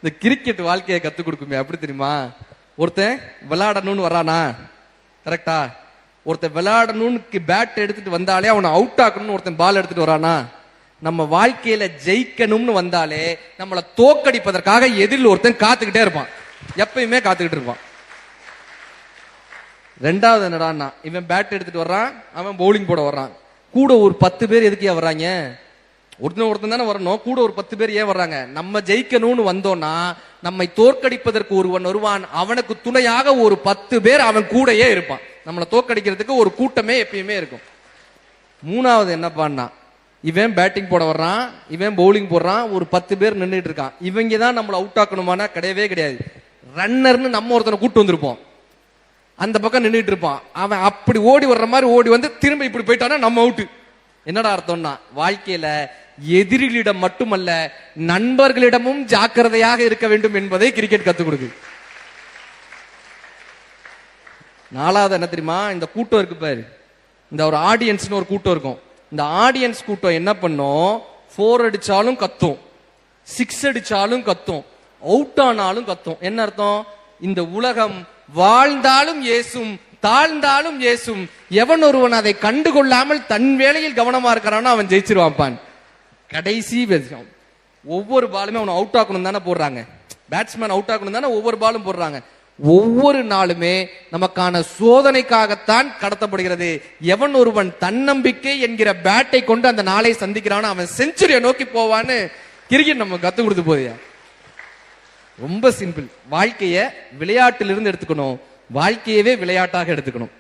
இந்த கிரிக்கெட் வாழ்க்கையை கத்துக் கொடுக்குமே அப்படி தெரியுமா? ஒருத்தன் விளையாடணும்னு வரானா, கரெக்டா? ஒருத்தன் விளையாடணும்னு பேட் எடுத்துட்டு வந்தாலே அவனை அவுட் ஆக்கணும்னு ஒருத்தன் பால் எடுத்துட்டு வரானா, நம்ம வாழ்க்கையில ஜெயிக்கணும்னு வந்தாலே நம்மளை தோக்கடிப்பதற்காக எதிரில் ஒருத்தன் காத்துக்கிட்டே இருப்பான், எப்பயுமே காத்துக்கிட்டு இருப்பான். ரெண்டாவது என்னடான்னா, இவன் பேட் எடுத்துட்டு வர்றான், அவன் பவுலிங் போட வர்றான். கூட ஒரு 10 பேர் எதுக்கே வர்றாங்க? ஒருத்தன் தானே வரணும், கூட ஒரு 10 பேர் ஏன் வர்றாங்க? நம்ம ஜெயிக்கணும்னு வந்தோம்னா நம்மை தோற்கடிப்பதற்கு ஒருவன் வருவான், அவனுக்கு துணையாக ஒரு 10 பேர் அவன் கூடயே இருப்பான். நம்மளை தோற்கடிக்கிறதுக்கு ஒரு கூட்டமே எப்பயுமே இருக்கும். மூணாவது என்ன பண்ணா, இவன் பேட்டிங் போட வர்றான், இவன் பவுலிங் போடுறான், ஒரு 10 பேர் நின்றுட்டு இருக்கான். இவங்க தான் நம்மளை அவுட் ஆக்கணுமானா கிடையவே கிடையாது. ரன்னர்னு நம்ம ஒருத்தனை கூட்டு வந்திருப்போம், அந்த பக்கம் நின்றுட்டு இருப்பான். அவன் அப்படி ஓடி வர்ற மாதிரி ஓடி வந்து திரும்ப இப்படி போயிட்டானா நம்ம அவுட்டு. என்னடா அர்த்தம்னா, வாழ்க்கையில எதிரிகளிடம் மட்டுமல்ல நண்பர்களிடமும் ஜாக்கிரதையாக இருக்க வேண்டும் என்பதை கிரிக்கெட் கத்துக் கொடுக்குது. நாலாவது என்ன தெரியுமா, இந்த கூட்டம் இருக்கு பாரு, இந்த ஒரு ஆடியன்ஸ்னு ஒரு கூட்டம் இருக்கும். இந்த ஆடியன்ஸ் கூட்டம் என்ன பண்ணும், 4 அடிச்சாலும் கத்தும், 6 அடிச்சாலும் கத்தும், அவுட் ஆனாலும் கத்தும். என்ன அர்த்தம்? இந்த உலகம் வாழ்ந்தாலும் ஏசும், தாழ்ந்தாலும் ஏசும், எவன் ஒருவன் அதை கண்டுகொள்ளாமல் தன் வேலையில் கவனமா இருக்கிறானோ அவன் ஜெயிச்சிருவான். கடைசி விஷயம், ஒவ்வொரு பாலுமே அவனை அவுட் ஆக்கணும் தானே போடுறாங்க, பேட்ஸ்மேன் அவுட் ஆக்கணும் தானே ஒவ்வொரு பாலும் போடுறாங்க. ஒவ்வொரு நாளுமே நமக்கான சோதனைக்காகத்தான் கடத்தப்படுகிறது. எவன் ஒருவன் தன்னம்பிக்கை என்கிற பேட்டை கொண்டு அந்த நாளை சந்திக்கிறானோ அவன் செஞ்சுரியை நோக்கி போவான்னு கிரிக்கெட் நம்ம கத்து கொடுத்து போதியா. ரொம்ப சிம்பிள். வாழ்க்கைய விளையாட்டிலிருந்து எடுத்துக்கணும், வாழ்க்கையவே விளையாட்டாக எடுத்துக்கணும்.